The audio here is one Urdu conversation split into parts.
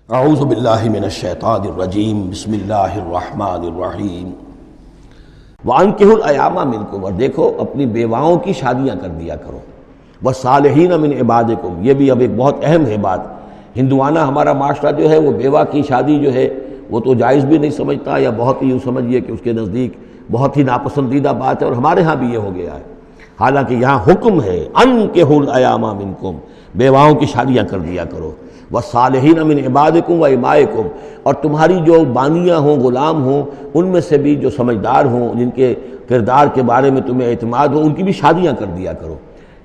اعوذ باللہ من الشیطان الرجیم بسم اللہ الرحمن الرحیم وَأَنكِحُوا الْأَيَامَ مِنكُمْ، اور دیکھو اپنی بیواؤں کی شادیاں کر دیا کرو، وَالصَّالِحِينَ مِنْ عِبَادِكُمْ، یہ بھی اب ایک بہت اہم ہے بات۔ ہندوانہ ہمارا معاشرہ جو ہے وہ بیوہ کی شادی جو ہے وہ تو جائز بھی نہیں سمجھتا، یا بہت ہی یوں سمجھیے کہ اس کے نزدیک بہت ہی ناپسندیدہ بات ہے، اور ہمارے ہاں بھی یہ ہو گیا ہے۔ حالانکہ یہاں حکم ہے انکحوا الایام منکم، بیواؤں کی شادیاں کر دیا کرو، والصالحین من عبادکم و امائکم، اور تمہاری جو بانیاں ہوں، غلام ہوں، ان میں سے بھی جو سمجھدار ہوں، جن کے کردار کے بارے میں تمہیں اعتماد ہو، ان کی بھی شادیاں کر دیا کرو۔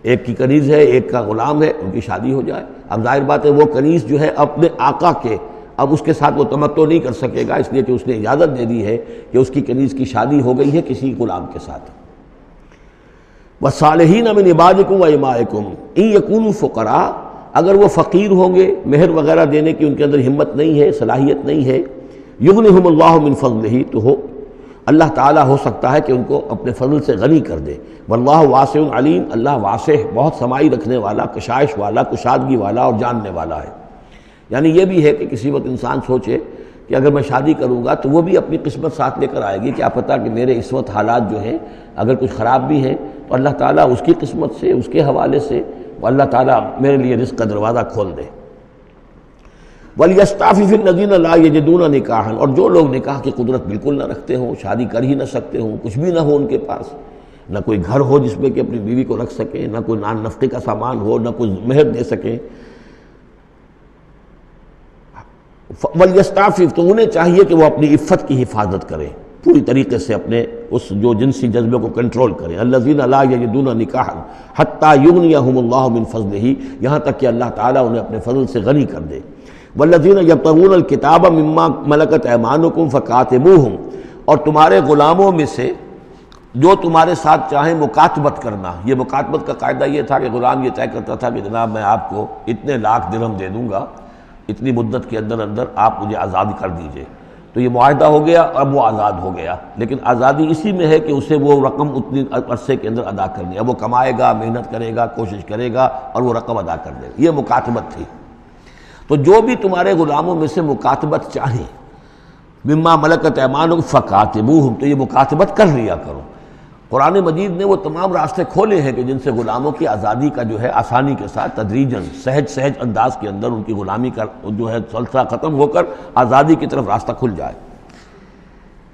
ایک کی کنیز ہے، ایک کا غلام ہے، ان کی شادی ہو جائے۔ اب ظاہر بات ہے وہ کنیز جو ہے اپنے آقا کے، اب اس کے ساتھ وہ تمتع نہیں کر سکے گا، اس لیے کہ اس نے اجازت دے دی ہے کہ اس کی کنیز کی شادی ہو گئی ہے کسی غلام کے ساتھ۔ وَالصَّالِحِينَ مِنْ عِبَادِكُمْ وَإِمَائِكُمْ إِنْ يَكُونُوا فُقَرَاءَ، اگر وہ فقیر ہوں گے، مہر وغیرہ دینے کی ان کے اندر ہمت نہیں ہے، صلاحیت نہیں ہے، یغنہم اللہ من فضلہ، تو ہو اللہ تعالیٰ ہو سکتا ہے کہ ان کو اپنے فضل سے غنی کر دے۔ واللہ واسع علیم، اللہ واسع بہت سمائی رکھنے والا، کشائش والا، کشادگی والا اور جاننے والا ہے۔ یعنی یہ بھی ہے کہ کسی وقت انسان سوچے کہ اگر میں شادی کروں گا تو وہ بھی اپنی قسمت ساتھ لے کر آئے گی، کیا پتہ کہ میرے اس وقت حالات جو ہیں اگر کچھ خراب بھی ہیں تو اللہ تعالیٰ اس کی قسمت سے، اس کے حوالے سے اللہ تعالیٰ میرے لیے رزق کا دروازہ کھول دے۔ وَلْيَسْتَعْفِفِ الَّذِينَ لَا يَجِدُونَ نِكَاحًا، اور جو لوگ نکاح کی قدرت بالکل نہ رکھتے ہوں، شادی کر ہی نہ سکتے ہوں، کچھ بھی نہ ہو ان کے پاس، نہ کوئی گھر ہو جس میں کہ اپنی بیوی کو رکھ سکیں، نہ کوئی نان نفقے کا سامان ہو، نہ کوئی مہر دے سکیں، وَلْيَسْتَعْفِفْ، تو انہیں چاہیے کہ وہ اپنی عفت کی حفاظت کریں، پوری طریقے سے اپنے اس جو جنسی جذبے کو کنٹرول کریں۔ الَّذِينَ لَا يَجِدُونَ نِكَاحًا حَتَّى يُغْنِيَهُمُ اللَّهُ مِنْ فَضْلِهِ، یہاں تک کہ اللہ تعالیٰ انہیں اپنے فضل سے غنی کر دے۔ وَالَّذِينَ يَبْتَغُونَ الْكِتَابَ مِمَّا مَلَكَتْ أَيْمَانُكُمْ فَكَاتِبُوهُمْ، اور تمہارے غلاموں میں سے جو تمہارے ساتھ چاہیں مکاتبت کرنا۔ یہ مکاتبت کا قاعدہ یہ تھا کہ غلام یہ طے کرتا تھا کہ جناب میں آپ کو اتنے لاکھ درہم دے دوں گا، اتنی مدت کے اندر اندر آپ مجھے آزاد کر دیجئے، تو یہ معاہدہ ہو گیا، اب وہ آزاد ہو گیا۔ لیکن آزادی اسی میں ہے کہ اسے وہ رقم اتنی عرصے کے اندر ادا کرنی ہے، اب وہ کمائے گا، محنت کرے گا، کوشش کرے گا اور وہ رقم ادا کر دے گا۔ یہ مکاتبت تھی۔ تو جو بھی تمہارے غلاموں میں سے مکاتبت چاہیں، مما ملکت ایمانکم فکاتبوہم، تو یہ مکاتبت کر لیا کرو۔ قرآن مجید نے وہ تمام راستے کھولے ہیں کہ جن سے غلاموں کی آزادی کا جو ہے آسانی کے ساتھ تدریجاً سہج انداز کے اندر ان کی غلامی کا جو ہے سلسلہ ختم ہو کر آزادی کی طرف راستہ کھل جائے۔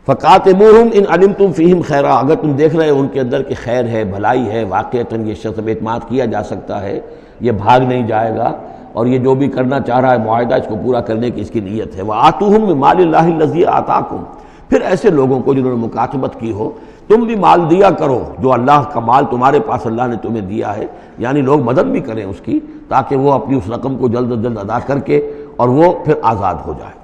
فَقَاتِبُوهُمْ إِنْ عَلِمْتُمْ فِيهِمْ خَيْرًا، اگر تم دیکھ رہے ہو ان کے اندر کہ خیر ہے، بھلائی ہے، واقعتاً یہ شخص پہ اعتماد کیا جا سکتا ہے، یہ بھاگ نہیں جائے گا، اور یہ جو بھی کرنا چاہ رہا ہے معاہدہ اس کو پورا کرنے کی اس کی نیت ہے۔ وَآتُوهُمْ مِن مَالِ اللَّهِ الَّذِي آتَاكُمْ، پھر ایسے لوگوں کو جنہوں نے مکاتبت کی ہو تم بھی مال دیا کرو، جو اللہ کا مال تمہارے پاس اللہ نے تمہیں دیا ہے، یعنی لوگ مدد بھی کریں اس کی، تاکہ وہ اپنی اس رقم کو جلد از جلد ادا کر کے اور وہ پھر آزاد ہو جائے۔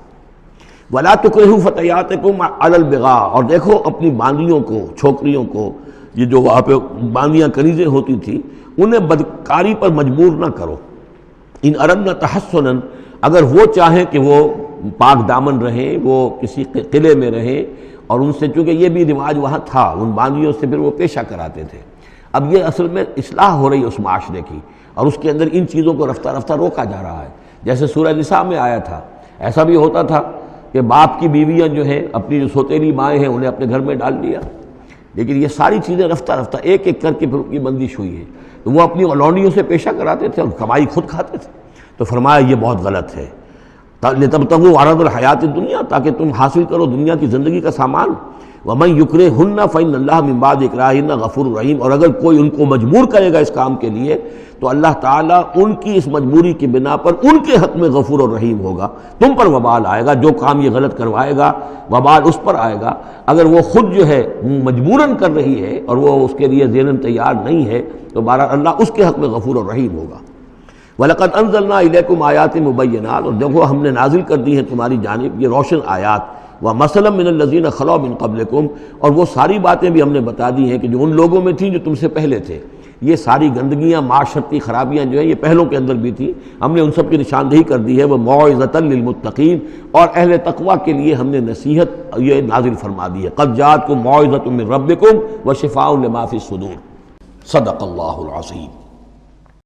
وَلَا تُكْرِهُوا فَتَيَاتِكُمْ عَلَى الْبِغَاءِ، اور دیکھو اپنی باندیوں کو، چھوکریوں کو، یہ جو وہاں پہ باندیاں کنیزیں ہوتی تھیں، انہیں بدکاری پر مجبور نہ کرو۔ ان اردنا تحسنا، اگر وہ چاہیں کہ وہ پاک دامن رہیں، وہ کسی قلعے میں رہیں، اور ان سے چونکہ یہ بھی رواج وہاں تھا، ان باندیوں سے پھر وہ پیشہ کراتے تھے۔ اب یہ اصل میں اصلاح ہو رہی ہے اس معاشرے کی، اور اس کے اندر ان چیزوں کو رفتہ رفتہ روکا جا رہا ہے۔ جیسے سورہ نساء میں آیا تھا، ایسا بھی ہوتا تھا کہ باپ کی بیویاں جو ہیں، اپنی جو سوتیلی مائیں ہیں، انہیں اپنے گھر میں ڈال لیا، لیکن یہ ساری چیزیں رفتہ رفتہ ایک ایک کر کے پھر ان کی بندش ہوئی ہے۔ تو وہ اپنی لونڈیوں سے پیشہ کراتے تھے اور کمائی خود کھاتے تھے۔ تو فرمایا یہ بہت غلط ہے۔ لِتَبْتَغُوا عَرَضَ الْحَيَاةِ الدُّنْيَا، تاکہ تم حاصل کرو دنیا کی زندگی کا سامان۔ وَمَنْ يُكْرِهُنَّ فَإِنَّ اللَّهَ مِن بَعْدِ إِكْرَاهِهِنَّ غَفُورٌ رَحِيمٌ، اور اگر کوئی ان کو مجبور کرے گا اس کام کے لیے تو اللہ تعالیٰ ان کی اس مجبوری کی بنا پر ان کے حق میں غفور اور رحیم ہوگا۔ تم پر وبال آئے گا، جو کام یہ غلط کروائے گا وبال اس پر آئے گا۔ اگر وہ خود جو ہے مجبوراً کر رہی ہے اور وہ اس کے لیے ذہناً تیار نہیں ہے تو بہرحال اللہ اس کے حق میں غفور اور رحیم ہوگا۔ وَلَقَدْ أَنزَلْنَا إِلَيْكُمْ آيَاتٍ مُبَيِّنَاتٍ، اور دیکھو ہم نے نازل کر دی ہیں تمہاری جانب یہ روشن آیات۔ وَمَثَلًا مِّنَ الَّذِينَ خَلَوْا مِن قَبْلِكُمْ، اور وہ ساری باتیں بھی ہم نے بتا دی ہیں کہ جو ان لوگوں میں تھیں جو تم سے پہلے تھے۔ یہ ساری گندگیاں، معاشرتی خرابیاں جو ہیں یہ پہلوں کے اندر بھی تھیں، ہم نے ان سب کی نشاندہی کر دی ہے۔ وَمَوْعِظَةً لِّلْمُتَّقِينَ، اور اہل تقویٰ کے لیے ہم نے نصیحت یہ نازل فرما دی ہے۔ قَدْ جَاءَتْكُم مَّوْعِظَةٌ مِّن رَّبِّكُمْ وَشِفَاءٌ لِّمَا فِي الصُّدُورِ۔ صدق اللہ العظیم۔